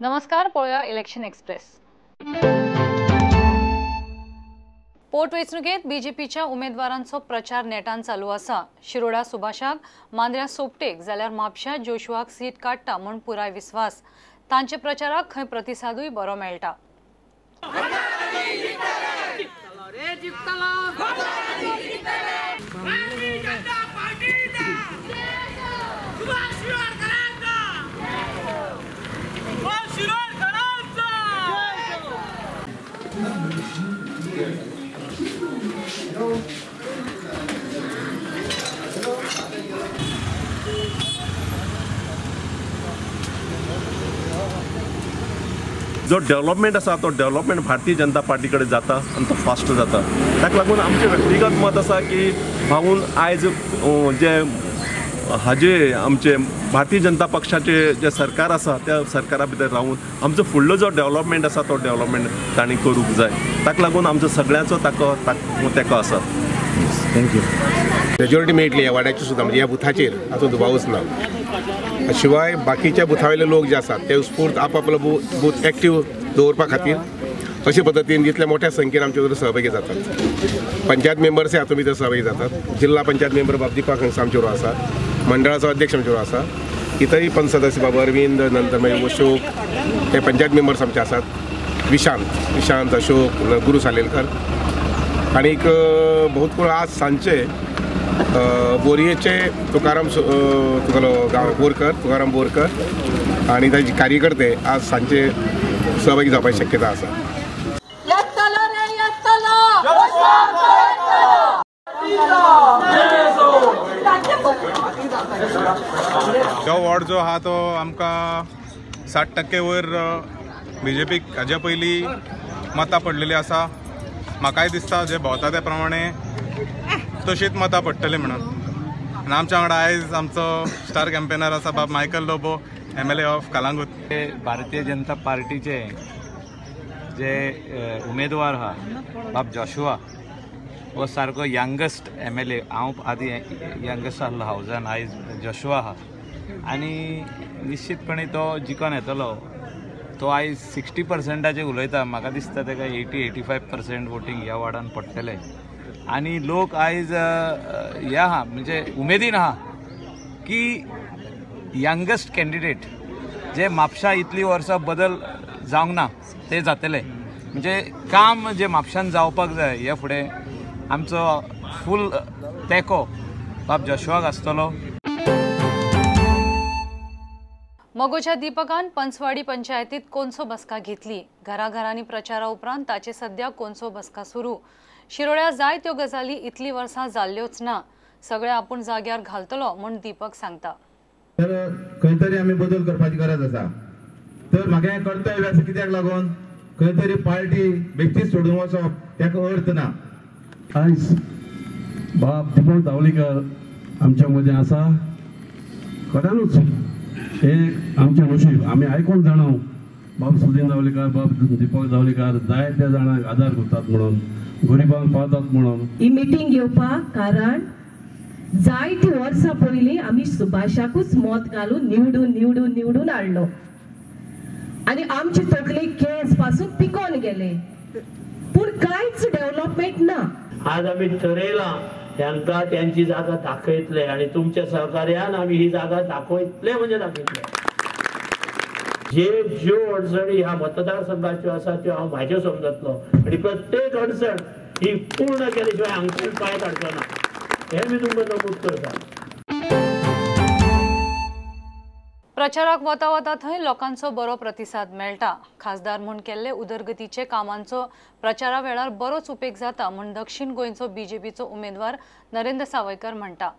नमस्कार, पळया election express. पोटवेंचणुकेत बीजेपीच्या उमेदवारांचो प्रचार नेटान चालू आसा। शिरोडा सुभाषाक, मांद्र्या सोपटेक जाल्यार म्हापश्या जोशुआक सीट काडटा म्हूण पुराय विश्वास। तांचे प्रचाराक खंय प्रतिसादूय बरो मेळटा। जो डेव्हलपमेंट आसा तो डेव्हलपमेंट भारतीय जनता पार्टी कडेन जाता आनी तो फास्ट जाता। ताका लागून आमचें व्यक्तिगत मत आसा की भाऊन आयज जे हाजे आमचे भारतीय जनता पक्षाचे जे सरकार आसा त्या सरकारा भितर रावून आमचो फुडलो जो डेव्हलपमेंट आसा तो डेव्हलपमेंट तांणी करूंक जाय। ताका लागून आमचो सगळ्यांचो तेको आसा। थँक्यू। मेजॉरिटी मेळटली ह्या वाड्याची सुद्दां, म्हणजे ह्या बुथाचेर हातूंत दुबावच ना। शिवाय बाकीच्या बुथावयले लोक जे आसात ते उत्स्फूर्त आपापलो बूथ एक्टीव दवरपा खातीर अशे पद्दतीन जितल्या मोठ्या संख्येन आमचे भितर सहभागी जातात। पंचायत मेंबर्सय हातूंत भितर सहभागी जातात। जिल्हा पंचायत मेंबर बाब दिपक हांगा आमचे बरोबर आसा, मंडळाचो अध्यक्ष आमचे बरोबर आसा, इतरय पंच सदस्य बाबा अरविंद, नंतर मागीर अशोक, ते पंचायत मेंबर्स आमचे आसात, विशांत, अशोक, गुरू सालेलकर, आनीक बहुत करून आज सांजचे बोरयेचे तुकाराम बोरकर आणि ताचे कार्यकर्ते आज सांजचे सहभागी जावपाची शक्यता आसा। तो वॉर्ड जो आहा तो आमकां 60% वयर बीजेपीक हाज्या पयलीं मतां पडलेली आसा। म्हाकाय दिसता जे भोंवता त्या प्रमाणे तशीच मतां पडटली म्हणून। आनी आमच्या वांगडा आयज आमचो स्टार कॅम्पेनर आसा बाब Michael Lobo, MLA of Calangute. Bharatiya Janata पार्टीचे जे उमेदवार आहा बाब जोशुआ हो सारको यंगस्ट MLA। हांव आदी यंगस्ट आहलो हावजान, आयज जोशुआ आहा आनी निश्चितपणे तो जिखून येतलो। तो आयज 60%चे उलयता। म्हाका दिसता ताका 80-85% वोटींग ह्या वार्डान पडटले। आनी लोक आयज हे आहा म्हणजे उमेदीन आहा की यंगस्ट कॅन्डिडेट जे म्हापशा इतली वर्सां बदल जावंक ना ते जातले। म्हणजे काम जे म्हापशान जावपाक जाय हे फुडें आमचो फूल तेको बाब जोशुआक आसतलो। मोगोच्या दीपकान पंचवाडी पंचायतीत कोणसो बसका घेतली। घराघरांनी प्रचारा उपरांत ताचे सध्या कोणसो बसका सुरू। शिरोड्या जायत्यो गजाली इतली वर्सां जाल्ल्योच ना, सगळे आपूण जाग्यार घालतलो म्हूण दीपक सांगता। तर खंय तरी आमी बदल करपाची गरज आसा। तर म्हाका हें कर्तव्य आसा कित्याक लागून खंय तरी पार्टी बेश्टीच सोडून वचप ताका अर्थ ना। आयज बाब दीपक धावलीकर आमच्या मदें आसा। खऱ्यानूच एक आमचे नशीब आमी आयकून जाणव बाब सुदीन धावलीकर, बाब दीपक धावलीकर जायत्या जाणांक आदार करतात म्हणून, गरिबांक पावतात म्हणून। ही मिटींग घेवपाक कारण जायती वर्सां पयलीं आमी सुभाषाकूच मत घालून निवडून हाडलो आनी आमची तकली केस पासून पिकोन गेले, पूण कांयच डेव्हलपमेंट ना। आज आम्ही ठरयलां त्यांना त्यांची जागा दाखयतले आणि तुमच्या सहकार्यान आम्ही ही जागा दाखयतले म्हणजे दाखयतले। ज्यो अडचणी ह्या मतदारसंघाच्यो आसा त्यो हांव म्हाज्यो समजतलो आणि प्रत्येक अडचण ही पूर्ण केल्या शिवाय हांगसून पांय काडचो ना, हे मी तुमकां नमूद करता। प्रचाराक वता वता थंय लोकांचो बरो प्रतिसाद मेळटा। खासदार म्हूण केल्ले उदरगतीचे कामांचो प्रचारा वेळार बरोच उपेग जाता म्हूण दक्षिण गोंयचो बीजेपीचो उमेदवार नरेंद्र सावयकर म्हणटा।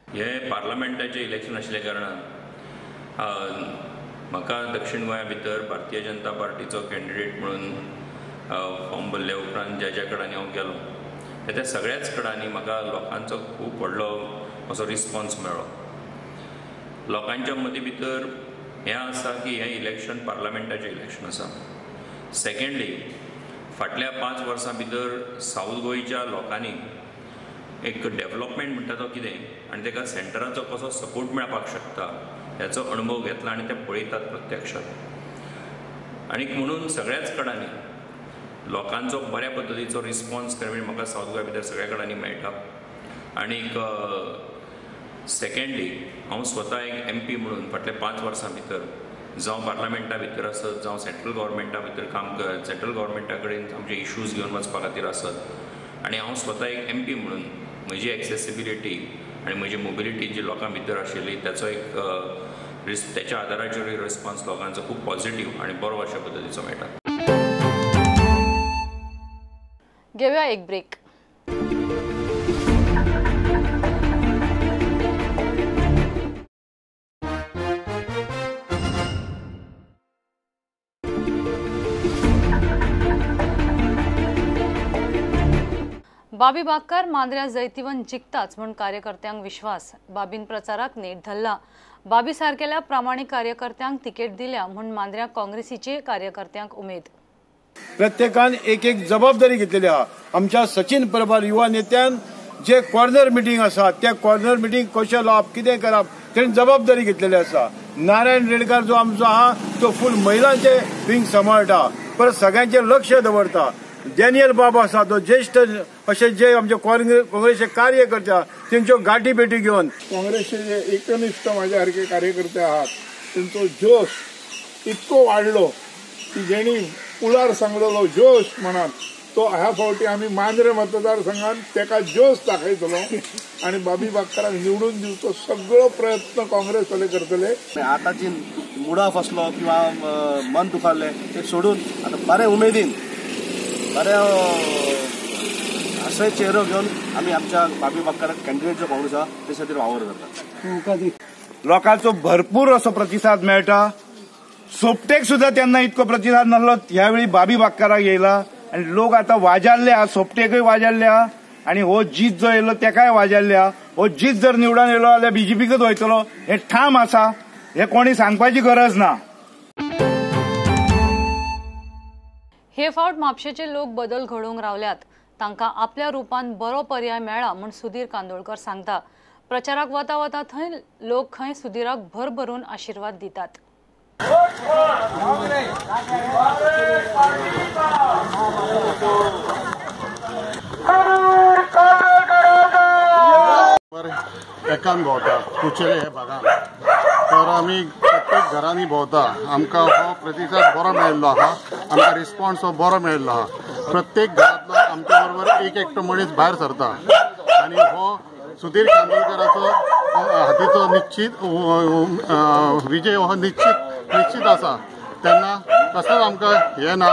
हे पार्लमेंटाचे इलेक्शन आशिल्ल्या कारणान म्हाका दक्षिण गोंया भितर भारतीय जनता पार्टीचो कॅन्डिडेट म्हणून फॉर्म भरले उपरांत ज्या कडांनी हांव गेलो त्या सगळ्याच कडांनी म्हाका लोकांचो खूब व्हडलो असो रिस्पॉन्स मेळ्ळो। लोकांच्या मदी भितर हें आसा की हें इलेक्शन पार्लमेंटाचें इलेक्शन आसा। सेकंडली फाटल्या 5 वर्सां भितर साऊथ गोंयच्या लोकांनी एक डेव्हलपमेंट म्हणटा तो कितें आनी ताका सेंटराचो कसो सपोर्ट मेळपाक शकता ह्याचो अनुभव घेतला आनी ते पळयतात प्रत्यक्षात। आणि म्हणून सगळ्याच कडांनी लोकांचो बऱ्या पद्दतीचो रिस्पॉन्स म्हणजे म्हाका सावथ गोंया भितर सगळ्या कडांनी मेळटा. आनीक सेकंडली हांव स्वता एक MP म्हणून फाटल्या 5 वर्सां भितर जावं पार्लमेंटा भितर आसत जावं सेंट्रल गव्हर्मेंटा भितर काम सेंट्रल गव्हर्मेंटा कडेन आमचे इश्यूज घेवन वचपा खातीर आसत आनी हांव स्वता एक MP म्हणून म्हजी एक्सेसिबिलिटी आनी म्हजी मोबिलिटी जी लोकां भितर आशिल्ली त्याचो एक त्याच्या आदाराचेर रिस्पॉन्स लोकांचो खूब पॉझिटिव्ह आनी बरो अशा पद्दतीचो मेळटा. घेऊया एक ब्रेक. बाबी बागकार मांद्र्या जैतिवन जिखताच म्हूण कार्यकर्त्यांक विश्वास. बाबीन प्रचाराक नेट धरला. बाबी सारकेल्या प्रामाणीक कार्यकर्त्यांक तिकेट दिल्या म्हूण मांद्र्या काँग्रेसीचे कार्यकर्त्यांक उमेद. प्रत्येकान एक जबाबदारी घेतलेली आहा. आमच्या सचिन परबार युवा नेत्यान जे कॉर्नर मिटींग आसा त्या कॉर्नर मिटींग कशें लावप कितें करप तेणें जबाबदारी घेतलेली आसा. नारायण रेडकार जो आमचो आहा तो फूल महिलांचे विंग सांबाळटा परत सगळ्यांचे लक्ष दवरता. डॅनियल बाबा आसा तो ज्येष्ठ अशे जे आमचे काँग्रेसचे कार्यकर्ते तेंच्यो गाठी भेटी घेवन काँग्रेसचे एकनिष्ठ माझ्या सारखे कार्यकर्ते आहात त्यांचो जोश इतको वाढलो की जेणी पुलार सांगलेलो जोश म्हणत तो ह्या फावटी आम्ही मांद्रे मतदारसंघात त्याका जोश दाखयतलो आणि बाबी बागकाराक निवडून दिवचो सगळो प्रयत्न काँग्रेस वाले करतले. आताची मूड ऑफ असलो किंवा मन दुखारले ते सोडून आता बरे उमेदीन बरे असे चेहरो घेऊन आम्ही आमच्या बाबी बागकाराक कॅन्डिडेट जो काँग्रेस आहा ते खातीर वावर करता. लोकांचो भरपूर असो प्रतिसाद मेळटा. सोपटेक सुद्धा त्यांना इतको प्रतिसाद नासलो ह्यावेळी बाबी बागकाराक येयला आणि लोक आता वाजारले आहा. सोपटेकय वाजारले आहा आणि हो जीत जो येयलो तेकाय वाजारले आहा. हो जीत जर निवडून येयलो जाल्यार BJPकच वयतलो हे ठाम आसा. हे कोणी सांगपाची गरज ना. हे फावट म्हापशेचे लोक बदल घडोवंक रावल्यात. तांकां आपल्या रुपान बरो पर्याय मेळ्ळा म्हूण सुधीर कांदोळकर सांगता. प्रचाराक वता वता थंय लोक खंय सुधीराक भरभरून आशीर्वाद दितात. एकान भोंवता कुचेले हे भागात तर आमी प्रत्येक घरांनी भोंवता. आमकां हो प्रतिसाद बरो मेळिल्लो आहा. आमकां रिस्पॉन्स हो बरो मेळिल्लो आहा. प्रत्येक घरांतलो आमच्या बरोबर एक एकटो मनीस भायर सरता आनी हो सुधीर कांदोळकराचो हातीचो निश्चित विजय हो निश्चित आसा. तेन्ना कसलोच आमकां हे ना.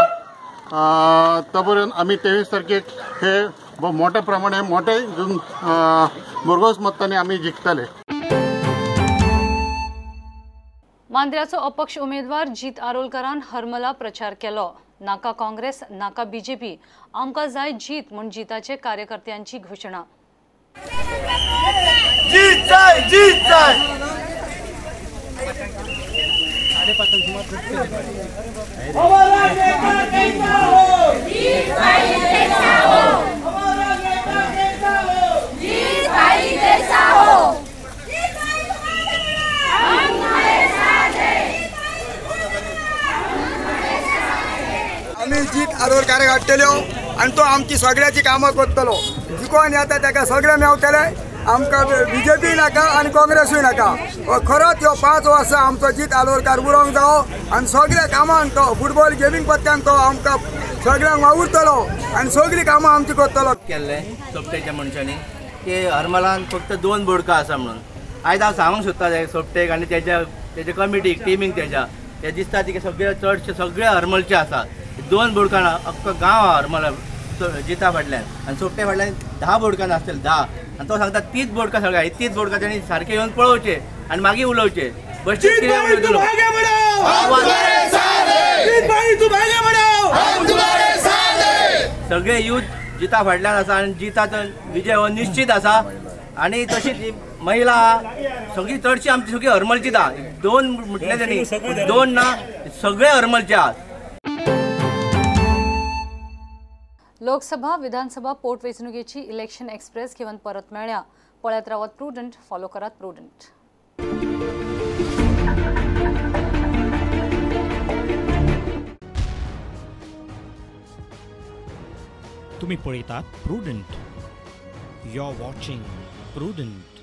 तबरेन आमी 23 तारखेक हे मोठ्या प्रमाणे मोठे भरघोस मतांनी आमी जिखतले. मांद्र्याचो अपक्ष उमेदवार जीत आरोलकरान हरमला प्रचार केलो. नाका काँग्रेस नाका BJP आमकां जाय जीत म्हूण जिताचे कार्यकर्त्यांची घोषणा. जीत जाय जीत जाय. आम्ही जीत आरोलकाराक हाडटल्यो आणि तो आमची सगळ्याची कामां करतलो. जिकोन येता ताका सगळे मेवतले. आमकां BJP नाका आणि काँग्रेसूय नाका. खरोच ह्यो 5 वर्सां आमचो जीत आरोलकार उरोंक जावो आणि सगळ्या कामांक तो फुटबॉल गेमींग पत्त्यान तो आमकां सगळ्यांक वावुरतलो आणि सगळी कामां आमची करतलो. केल्ले सोपटेच्या मनशांनी की हरमलान फक्त 2 बोडकां आसा म्हणून. आयज हांव सांगूंक सोदता सोपटेक आनी तेजे कमिटीक टिमीक ते दिसता की सगळे चडशे सगळे हरमलचे आसा. 2 बोडकां अख्खो गांव हरमल जिता फाटल्यान आनी सोपटे फाटल्यान 10 बोडकां आसतले 10 आनी तो सांगता 30 बोडकां सगळ्या 30 बोडकां तेणी सारखे येवन पळोवचे आनी मागीर उलोवचे. सगळे यूथ जिता फाटल्यान आसा आनी जिताचो विजय हो निश्चित आसा. आनी तशीच महिला सगळी चडशी आमची सगळी हरमलची आहा. 2 म्हटले तेणी 2 ना सगळे हरमलचे आहात. लोकसभा विधानसभा पोटवेंचणुकेची इलेक्शन एक्सप्रेस घेवन परत मेळ्ळ्या. पळयत रावत प्रुडंट, फॉलो करात प्रुडंट. तुम्ही पळयतात Prudent. You are watching prudent.